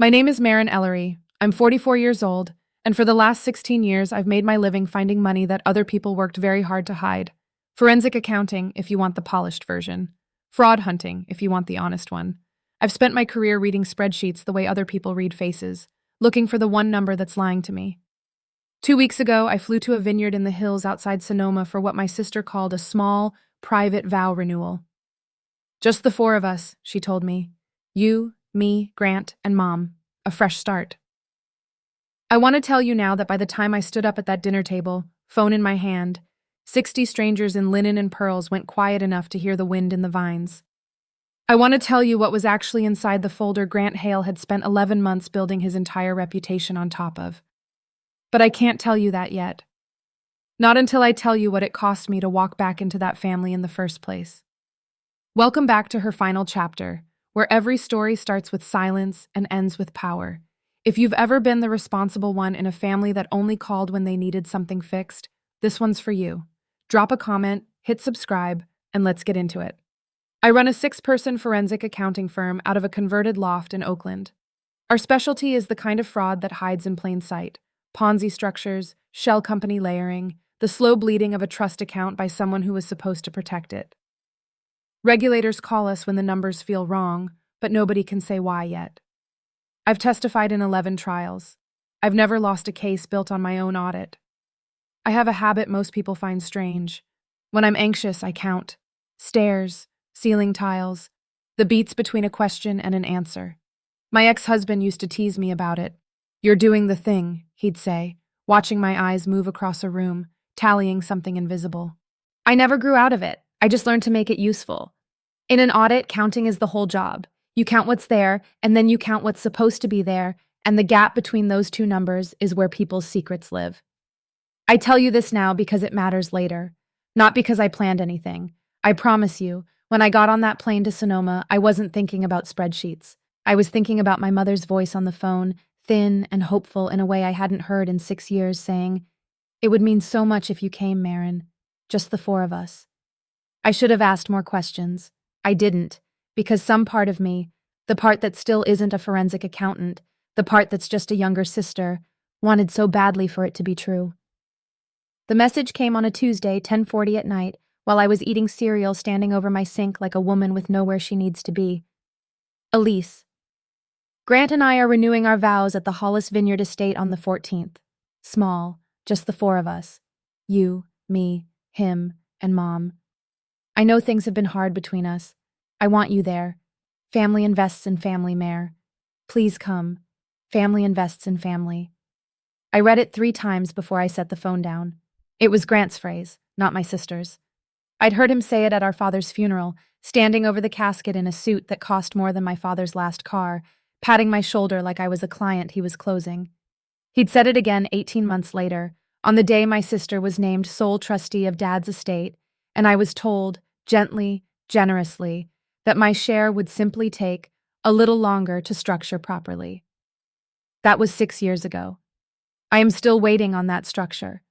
My name is Maren Ellery. I'm 44 years old, and for the last 16 years, I've made my living finding money that other people worked very hard to hide. Forensic accounting, if you want the polished version. Fraud hunting, if you want the honest one. I've spent my career reading spreadsheets the way other people read faces, looking for the one number that's lying to me. 2 weeks ago, I flew to a vineyard in the hills outside Sonoma for what my sister called a small, private vow renewal. Just the four of us, she told me. You, me, Grant, and Mom. A fresh start. I want to tell you now that by the time I stood up at that dinner table, phone in my hand, 60 strangers in linen and pearls went quiet enough to hear the wind in the vines. I want to tell you what was actually inside the folder Grant Hale had spent 11 months building his entire reputation on top of. But I can't tell you that yet. Not until I tell you what it cost me to walk back into that family in the first place. Welcome back to her final chapter, where every story starts with silence and ends with power. If you've ever been the responsible one in a family that only called when they needed something fixed, this one's for you. Drop a comment, hit subscribe, and let's get into it. I run a 6-person forensic accounting firm out of a converted loft in Oakland. Our specialty is the kind of fraud that hides in plain sight. Ponzi structures, shell company layering, the slow bleeding of a trust account by someone who was supposed to protect it. Regulators call us when the numbers feel wrong, but nobody can say why yet. I've testified in 11 trials. I've never lost a case built on my own audit. I have a habit most people find strange. When I'm anxious, I count. Stairs, ceiling tiles, the beats between a question and an answer. My ex-husband used to tease me about it. "You're doing the thing," he'd say, watching my eyes move across a room, tallying something invisible. I never grew out of it. I just learned to make it useful. In an audit, counting is the whole job. You count what's there, and then you count what's supposed to be there, and the gap between those two numbers is where people's secrets live. I tell you this now because it matters later, not because I planned anything. I promise you, when I got on that plane to Sonoma, I wasn't thinking about spreadsheets. I was thinking about my mother's voice on the phone, thin and hopeful in a way I hadn't heard in 6 years, saying, "It would mean so much if you came, Maren. Just the four of us." I should have asked more questions. I didn't, because some part of me, the part that still isn't a forensic accountant, the part that's just a younger sister, wanted so badly for it to be true. The message came on a Tuesday, 10:40 at night, while I was eating cereal standing over my sink like a woman with nowhere she needs to be. Elise. Grant and I are renewing our vows at the Hollis Vineyard Estate on the 14th. Small, just the four of us. You, me, him, and Mom. I know things have been hard between us. I want you there. Family invests in family, Mare. Please come. Family invests in family. I read it 3 times before I set the phone down. It was Grant's phrase, not my sister's. I'd heard him say it at our father's funeral, standing over the casket in a suit that cost more than my father's last car, patting my shoulder like I was a client he was closing. He'd said it again 18 months later, on the day my sister was named sole trustee of Dad's estate, and I was told, gently, generously, that my share would simply take a little longer to structure properly. That was 6 years ago. I am still waiting on that structure.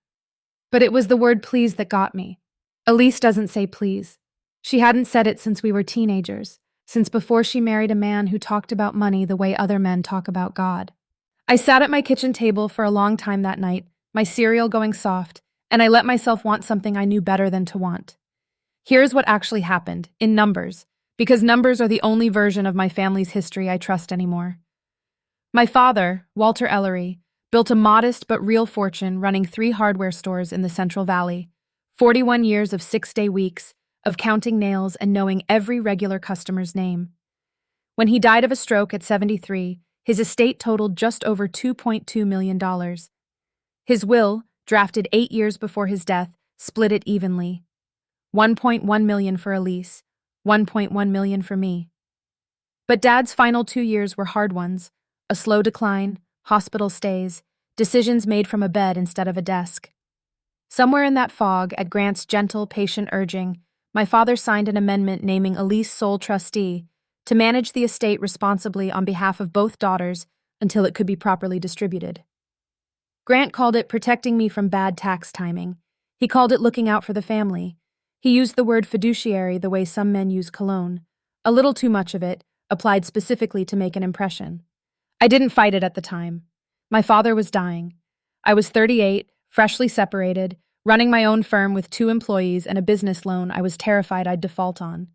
But it was the word please that got me. Elise doesn't say please. She hadn't said it since we were teenagers, since before she married a man who talked about money the way other men talk about God. I sat at my kitchen table for a long time that night, my cereal going soft, and I let myself want something I knew better than to want. Here's what actually happened, in numbers, because numbers are the only version of my family's history I trust anymore. My father, Walter Ellery, built a modest but real fortune running 3 hardware stores in the Central Valley, 41 years of 6-day weeks, of counting nails and knowing every regular customer's name. When he died of a stroke at 73, his estate totaled just over $2.2 million. His will, drafted 8 years before his death, split it evenly. $1.1 million for Elise, $1.1 million for me. But Dad's final 2 years were hard ones, a slow decline, hospital stays, decisions made from a bed instead of a desk. Somewhere in that fog, at Grant's gentle, patient urging, my father signed an amendment naming Elise sole trustee to manage the estate responsibly on behalf of both daughters until it could be properly distributed. Grant called it protecting me from bad tax timing. He called it looking out for the family. He used the word fiduciary the way some men use cologne, a little too much of it, applied specifically to make an impression. I didn't fight it at the time. My father was dying. I was 38, freshly separated, running my own firm with 2 employees and a business loan I was terrified I'd default on.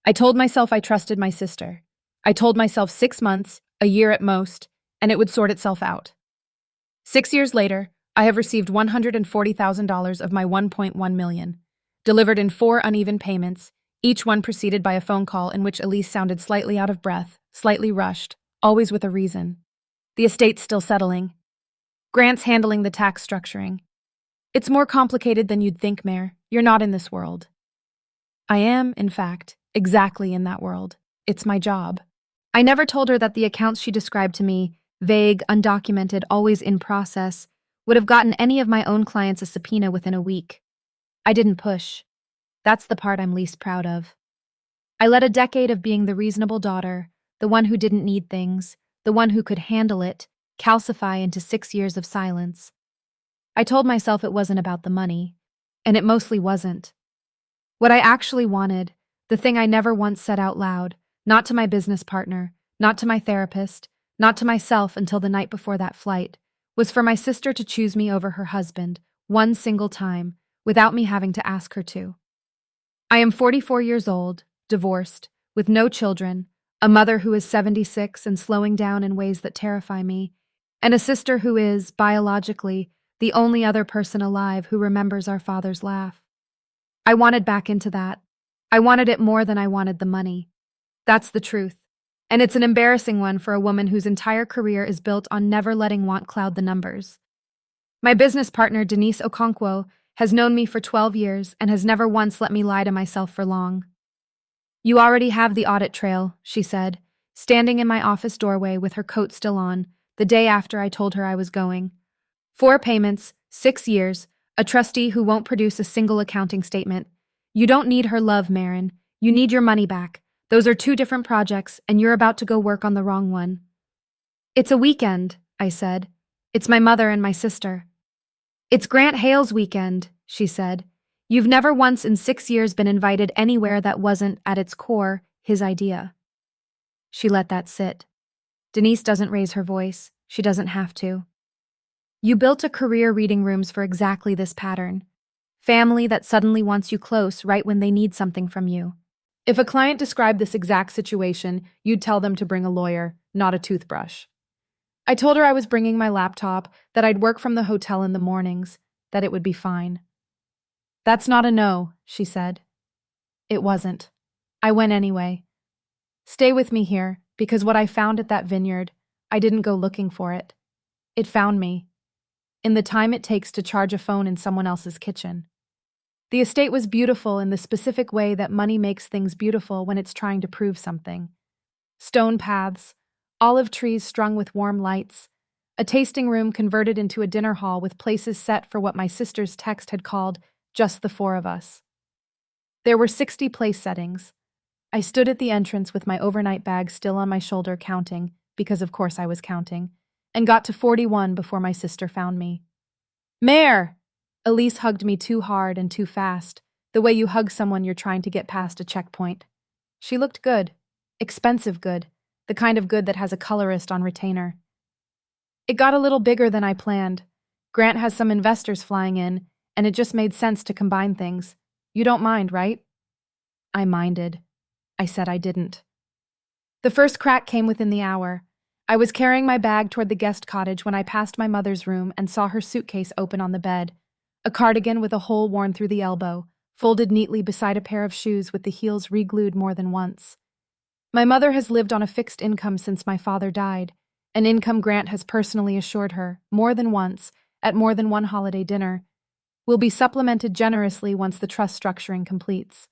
I told myself I trusted my sister. I told myself 6 months, a year at most, and it would sort itself out. 6 years later, I have received $140,000 of my $1.1 million, delivered in 4 uneven payments, each one preceded by a phone call in which Elise sounded slightly out of breath, slightly rushed, always with a reason. The estate's still settling. Grant's handling the tax structuring. It's more complicated than you'd think, Mayor. You're not in this world. I am, in fact, exactly in that world. It's my job. I never told her that the accounts she described to me, vague, undocumented, always in process, would have gotten any of my own clients a subpoena within a week. I didn't push. That's the part I'm least proud of. I let a decade of being the reasonable daughter, the one who didn't need things, the one who could handle it, calcify into 6 years of silence. I told myself it wasn't about the money, and it mostly wasn't. What I actually wanted, the thing I never once said out loud, not to my business partner, not to my therapist, not to myself until the night before that flight, was for my sister to choose me over her husband, one single time, without me having to ask her to. I am 44 years old, divorced, with no children, a mother who is 76 and slowing down in ways that terrify me, and a sister who is, biologically, the only other person alive who remembers our father's laugh. I wanted back into that. I wanted it more than I wanted the money. That's the truth. And it's an embarrassing one for a woman whose entire career is built on never letting want cloud the numbers. My business partner, Denise Okonkwo, has known me for 12 years and has never once let me lie to myself for long. You already have the audit trail, she said, standing in my office doorway with her coat still on, the day after I told her I was going. 4 payments, 6 years, a trustee who won't produce a single accounting statement. You don't need her love, Marin. You need your money back. Those are 2 different projects, and you're about to go work on the wrong one. It's a weekend, I said. It's my mother and my sister. It's Grant Hale's weekend, she said. You've never once in 6 years been invited anywhere that wasn't, at its core, his idea. She let that sit. Denise doesn't raise her voice. She doesn't have to. You built a career reading rooms for exactly this pattern. Family that suddenly wants you close right when they need something from you. If a client described this exact situation, you'd tell them to bring a lawyer, not a toothbrush. I told her I was bringing my laptop, that I'd work from the hotel in the mornings, that it would be fine. That's not a no, she said. It wasn't. I went anyway. Stay with me here, because what I found at that vineyard, I didn't go looking for it. It found me. In the time it takes to charge a phone in someone else's kitchen. The estate was beautiful in the specific way that money makes things beautiful when it's trying to prove something. Stone paths, olive trees strung with warm lights, a tasting room converted into a dinner hall with places set for what my sister's text had called just the 4 of us. There were 60 place settings. I stood at the entrance with my overnight bag still on my shoulder counting, because of course I was counting, and got to 41 before my sister found me. Mayor! Elise hugged me too hard and too fast, the way you hug someone you're trying to get past a checkpoint. She looked good. Expensive good. The kind of good that has a colorist on retainer. It got a little bigger than I planned. Grant has some investors flying in, and it just made sense to combine things. You don't mind, right? I minded. I said I didn't. The first crack came within the hour. I was carrying my bag toward the guest cottage when I passed my mother's room and saw her suitcase open on the bed. A cardigan with a hole worn through the elbow, folded neatly beside a pair of shoes with the heels re-glued more than once. My mother has lived on a fixed income since my father died, an income Grant has personally assured her, more than once, at more than one holiday dinner, will be supplemented generously once the trust structuring completes.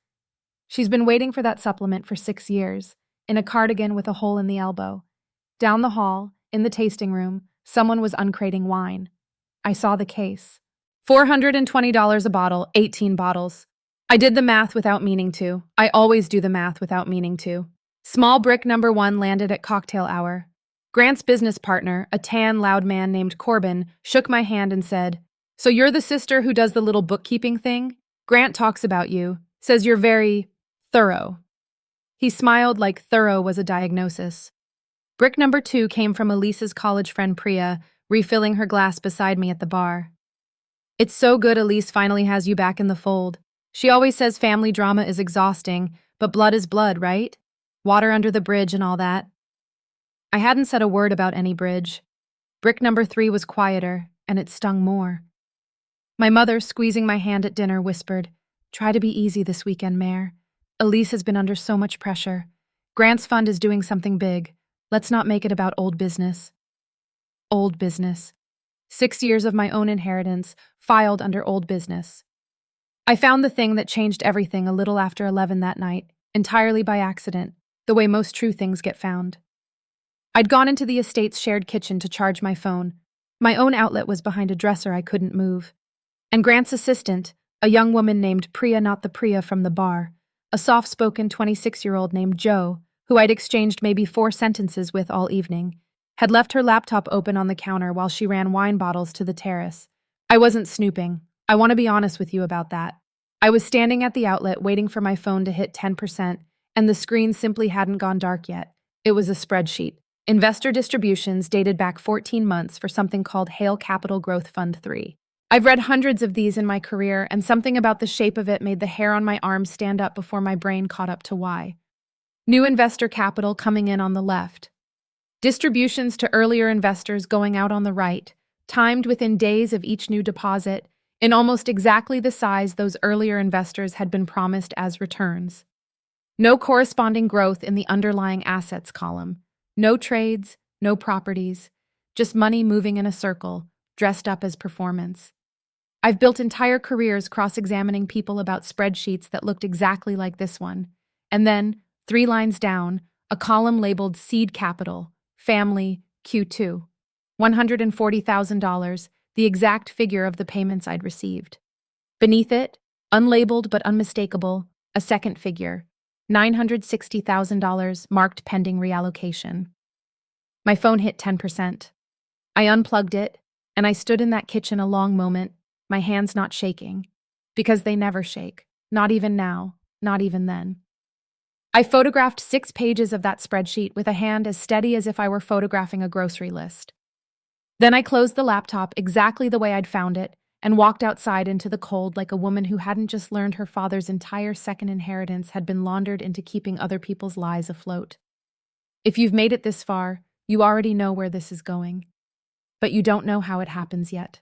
She's been waiting for that supplement for 6 years, in a cardigan with a hole in the elbow. Down the hall, in the tasting room, someone was uncrating wine. I saw the case. $420 a bottle, 18 bottles. I did the math without meaning to. I always do the math without meaning to. Small brick number 1 landed at cocktail hour. Grant's business partner, a tan, loud man named Corbin, shook my hand and said, "So you're the sister who does the little bookkeeping thing? Grant talks about you, says you're very thorough." He smiled like thorough was a diagnosis. Brick number 2 came from Elise's college friend Priya, refilling her glass beside me at the bar. It's so good Elise finally has you back in the fold. She always says family drama is exhausting, but blood is blood, right? Water under the bridge and all that. I hadn't said a word about any bridge. Brick number 3 was quieter, and it stung more. My mother, squeezing my hand at dinner, whispered, "Try to be easy this weekend, Mare. Elise has been under so much pressure. Grant's fund is doing something big. Let's not make it about old business." Old business. 6 years of my own inheritance, filed under old business. I found the thing that changed everything a little after 11 that night, entirely by accident, the way most true things get found. I'd gone into the estate's shared kitchen to charge my phone. My own outlet was behind a dresser I couldn't move. And Grant's assistant, a young woman named Priya, not the Priya from the bar, a soft-spoken 26-year-old named Jo, who I'd exchanged maybe 4 sentences with all evening, had left her laptop open on the counter while she ran wine bottles to the terrace. I wasn't snooping. I want to be honest with you about that. I was standing at the outlet waiting for my phone to hit 10%, and the screen simply hadn't gone dark yet. It was a spreadsheet. Investor distributions dated back 14 months for something called Hale Capital Growth Fund 3. I've read hundreds of these in my career, and something about the shape of it made the hair on my arm stand up before my brain caught up to why. New investor capital coming in on the left. Distributions to earlier investors going out on the right, timed within days of each new deposit, in almost exactly the size those earlier investors had been promised as returns. No corresponding growth in the underlying assets column. No trades, no properties, just money moving in a circle, dressed up as performance. I've built entire careers cross-examining people about spreadsheets that looked exactly like this one. And then, 3 lines down, a column labeled Seed Capital, Family, Q2. $140,000, the exact figure of the payments I'd received. Beneath it, unlabeled but unmistakable, a second figure, $960,000 marked pending reallocation. My phone hit 10%. I unplugged it, and I stood in that kitchen a long moment, my hands not shaking, because they never shake, not even now, not even then. I photographed 6 pages of that spreadsheet with a hand as steady as if I were photographing a grocery list. Then I closed the laptop exactly the way I'd found it and walked outside into the cold like a woman who hadn't just learned her father's entire second inheritance had been laundered into keeping other people's lies afloat. If you've made it this far, you already know where this is going. But you don't know how it happens yet.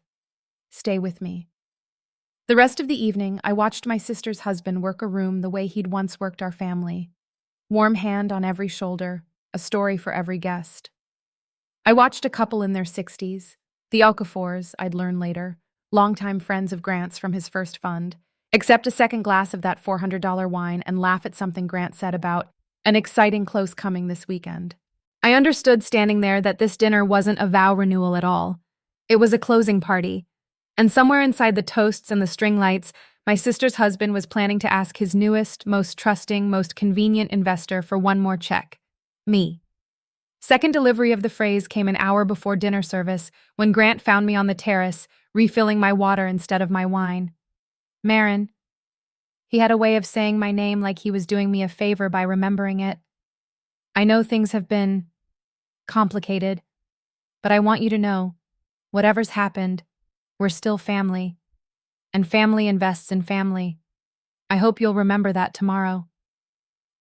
Stay with me. The rest of the evening, I watched my sister's husband work a room the way he'd once worked our family. Warm hand on every shoulder, a story for every guest. I watched a couple in their 60s, the Okafors, I'd learn later, longtime friends of Grant's from his first fund, accept a second glass of that $400 wine and laugh at something Grant said about an exciting close coming this weekend. I understood standing there that this dinner wasn't a vow renewal at all. It was a closing party, and somewhere inside the toasts and the string lights, my sister's husband was planning to ask his newest, most trusting, most convenient investor for one more check. Me. Second delivery of the phrase came an hour before dinner service when Grant found me on the terrace, refilling my water instead of my wine. "Marin." He had a way of saying my name like he was doing me a favor by remembering it. "I know things have been complicated, but I want you to know, whatever's happened, we're still family. And family invests in family. I hope you'll remember that tomorrow."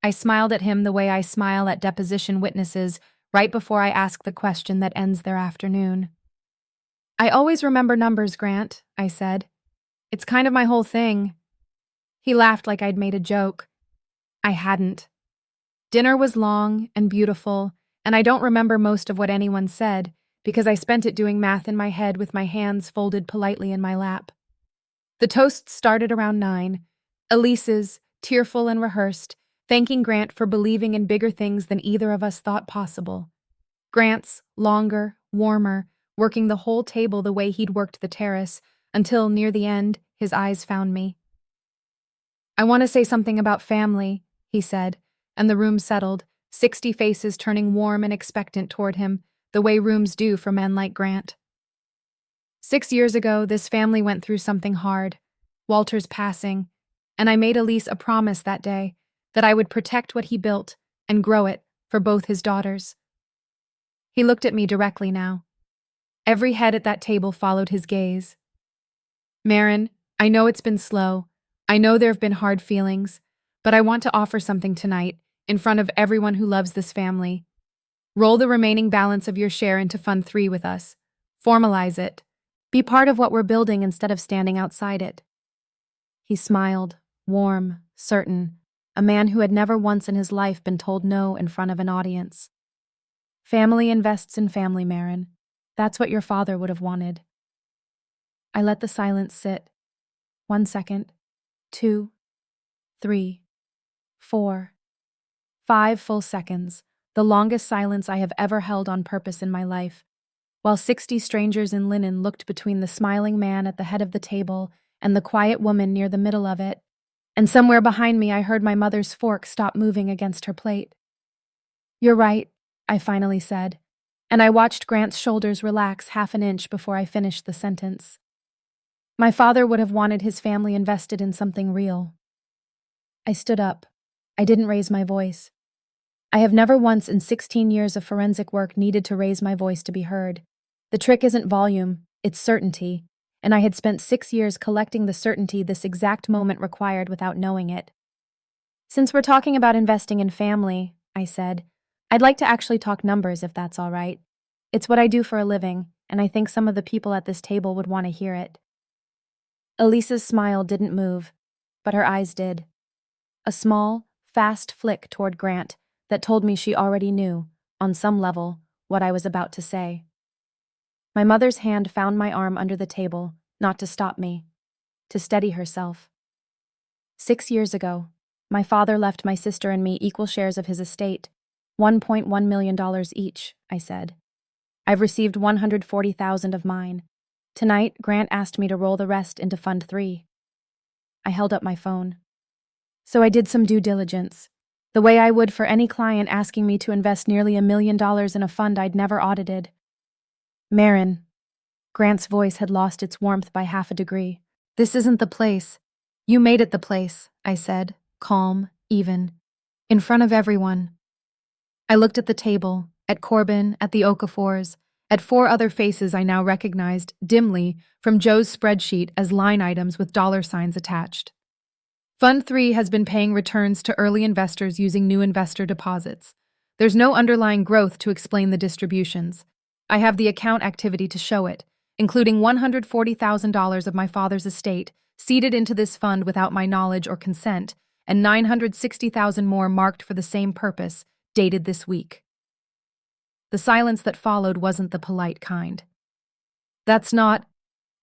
I smiled at him the way I smile at deposition witnesses right before I ask the question that ends their afternoon. "I always remember numbers, Grant," I said. "It's kind of my whole thing." He laughed like I'd made a joke. I hadn't. Dinner was long and beautiful, and I don't remember most of what anyone said because I spent it doing math in my head with my hands folded politely in my lap. The toasts started around 9. Elise's, tearful and rehearsed, thanking Grant for believing in bigger things than either of us thought possible. Grant's, longer, warmer, working the whole table the way he'd worked the terrace, until, near the end, his eyes found me. "I want to say something about family," he said, and the room settled, 60 faces turning warm and expectant toward him, the way rooms do for men like Grant. 6 years ago, this family went through something hard, Walter's passing, and I made Elise a promise that day that I would protect what he built and grow it for both his daughters. He looked at me directly now. Every head at that table followed his gaze. Marin, I know it's been slow. I know there have been hard feelings, but I want to offer something tonight, in front of everyone who loves this family. Roll the remaining balance of your share into Fund 3 with us. Formalize it. Be part of what we're building instead of standing outside it. He smiled, warm, certain, a man who had never once in his life been told no in front of an audience. Family invests in family, Marin. That's what your father would have wanted. I let the silence sit. 1 second, 2, 3, 4, 5 full seconds, the longest silence I have ever held on purpose in my life, while 60 strangers in linen looked between the smiling man at the head of the table and the quiet woman near the middle of it, and somewhere behind me I heard my mother's fork stop moving against her plate. You're right, I finally said, and I watched Grant's shoulders relax half an inch before I finished the sentence. My father would have wanted his family invested in something real. I stood up. I didn't raise my voice. I have never once in 16 years of forensic work needed to raise my voice to be heard. The trick isn't volume, it's certainty, and I had spent 6 years collecting the certainty this exact moment required without knowing it. Since we're talking about investing in family, I said, I'd like to actually talk numbers if that's all right. It's what I do for a living, and I think some of the people at this table would want to hear it. Elisa's smile didn't move, but her eyes did. A small, fast flick toward Grant that told me she already knew, on some level, what I was about to say. My mother's hand found my arm under the table, not to stop me, to steady herself. 6 years ago, my father left my sister and me equal shares of his estate, $1.1 million each, I said. I've received $140,000 of mine. Tonight, Grant asked me to roll the rest into Fund 3. I held up my phone. So I did some due diligence, the way I would for any client asking me to invest nearly $1 million in a fund I'd never audited. Marin, Grant's voice had lost its warmth by half a degree. This isn't the place. You made it the place, I said, calm, even, in front of everyone. I looked at the table, at Corbin, at the Okafors, at 4 other faces I now recognized, dimly, from Joe's spreadsheet as line items with dollar signs attached. Fund 3 has been paying returns to early investors using new investor deposits. There's no underlying growth to explain the distributions. I have the account activity to show it, including $140,000 of my father's estate seeded into this fund without my knowledge or consent, and $960,000 more marked for the same purpose, dated this week. The silence that followed wasn't the polite kind. That's not...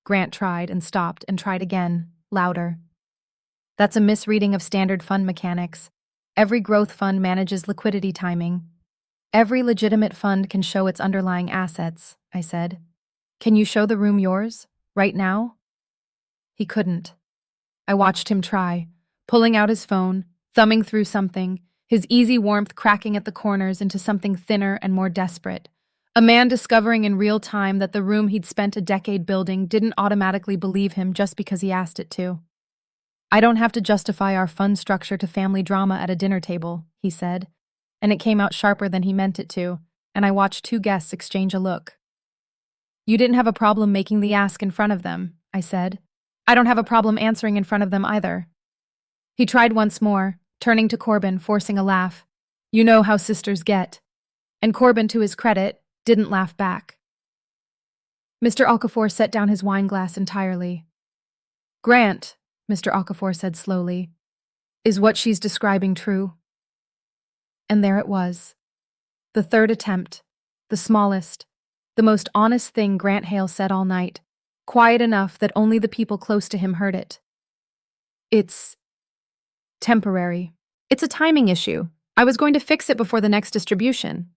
Grant tried and stopped and tried again, louder. That's a misreading of standard fund mechanics. Every growth fund manages liquidity timing. Every legitimate fund can show its underlying assets, I said. Can you show the room yours, right now? He couldn't. I watched him try, pulling out his phone, thumbing through something, his easy warmth cracking at the corners into something thinner and more desperate. A man discovering in real time that the room he'd spent a decade building didn't automatically believe him just because he asked it to. I don't have to justify our fund structure to family drama at a dinner table, he said, and it came out sharper than he meant it to, and I watched 2 guests exchange a look. You didn't have a problem making the ask in front of them, I said. I don't have a problem answering in front of them either. He tried once more, turning to Corbin, forcing a laugh. You know how sisters get. And Corbin, to his credit, didn't laugh back. Mr. Okafor set down his wine glass entirely. Grant, Mr. Okafor said slowly, is what she's describing true? And there it was. The 3rd attempt, the smallest, the most honest thing Grant Hale said all night, quiet enough that only the people close to him heard it. It's temporary. It's a timing issue. I was going to fix it before the next distribution.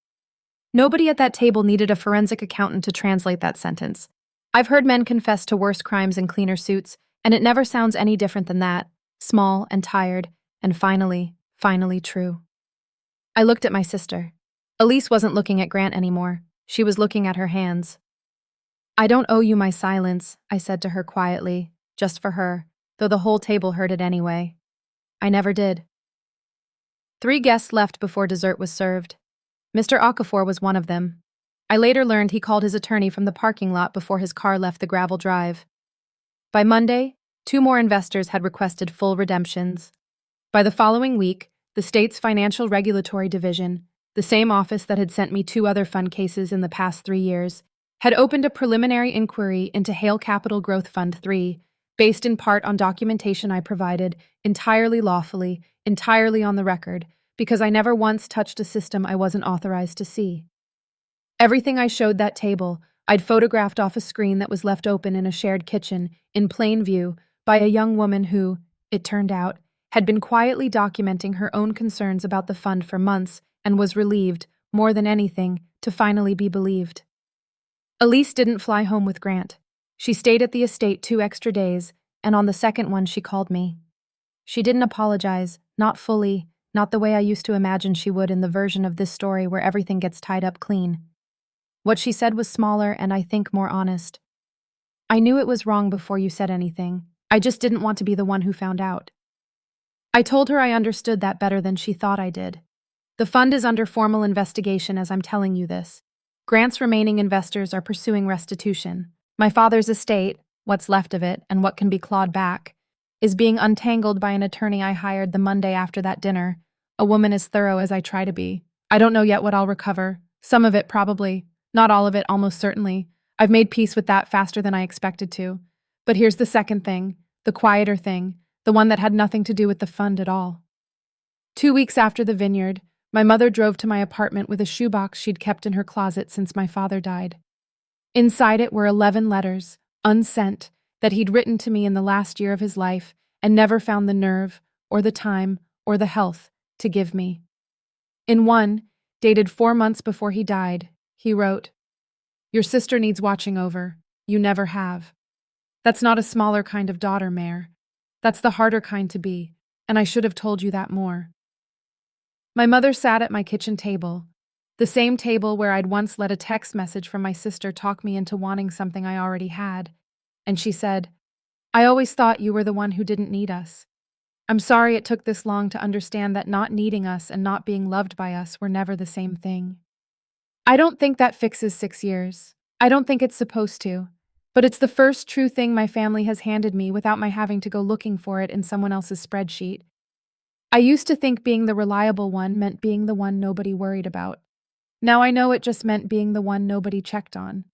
Nobody at that table needed a forensic accountant to translate that sentence. I've heard men confess to worse crimes in cleaner suits, and it never sounds any different than that, small and tired, and finally true. I looked at my sister. Elise wasn't looking at Grant anymore. She was looking at her hands. I don't owe you my silence, I said to her quietly, just for her, though the whole table heard it anyway. I never did. 3 guests left before dessert was served. Mr. Okafor was one of them. I later learned he called his attorney from the parking lot before his car left the gravel drive. By Monday, 2 more investors had requested full redemptions. By the following week, the state's Financial Regulatory Division, the same office that had sent me 2 other fund cases in the past 3 years, had opened a preliminary inquiry into Hale Capital Growth Fund 3, based in part on documentation I provided, entirely lawfully, entirely on the record, because I never once touched a system I wasn't authorized to see. Everything I showed that table, I'd photographed off a screen that was left open in a shared kitchen, in plain view, by a young woman who, it turned out, had been quietly documenting her own concerns about the fund for months and was relieved, more than anything, to finally be believed. Elise didn't fly home with Grant. She stayed at the estate 2 extra days, and on the second one she called me. She didn't apologize, not fully, not the way I used to imagine she would in the version of this story where everything gets tied up clean. What she said was smaller and I think more honest. I knew it was wrong before you said anything. I just didn't want to be the one who found out. I told her I understood that better than she thought I did. The fund is under formal investigation as I'm telling you this. Grant's remaining investors are pursuing restitution. My father's estate, what's left of it, and what can be clawed back, is being untangled by an attorney I hired the Monday after that dinner, a woman as thorough as I try to be. I don't know yet what I'll recover. Some of it, probably. Not all of it, almost certainly. I've made peace with that faster than I expected to. But here's the second thing, the quieter thing, the one that had nothing to do with the fund at all. 2 weeks after the vineyard, my mother drove to my apartment with a shoebox she'd kept in her closet since my father died. Inside it were 11 letters, unsent, that he'd written to me in the last year of his life and never found the nerve, or the time, or the health to give me. In one, dated 4 months before he died, he wrote, "Your sister needs watching over. You never have. That's not a smaller kind of daughter, Mare. That's the harder kind to be, and I should have told you that more." My mother sat at my kitchen table, the same table where I'd once let a text message from my sister talk me into wanting something I already had, and she said, "I always thought you were the one who didn't need us. I'm sorry it took this long to understand that not needing us and not being loved by us were never the same thing. I don't think that fixes 6 years. I don't think it's supposed to, but it's the first true thing my family has handed me without my having to go looking for it in someone else's spreadsheet. I used to think being the reliable one meant being the one nobody worried about. Now I know it just meant being the one nobody checked on.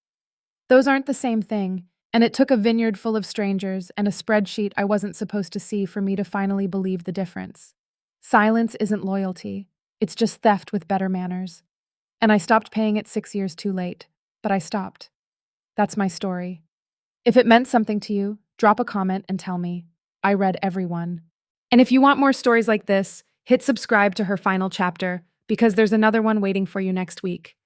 Those aren't the same thing, and it took a vineyard full of strangers and a spreadsheet I wasn't supposed to see for me to finally believe the difference. Silence isn't loyalty. It's just theft with better manners. And I stopped paying it 6 years too late, but I stopped. That's my story. If it meant something to you, drop a comment and tell me. I read every one. And if you want more stories like this, hit subscribe to her final chapter, because there's another one waiting for you next week.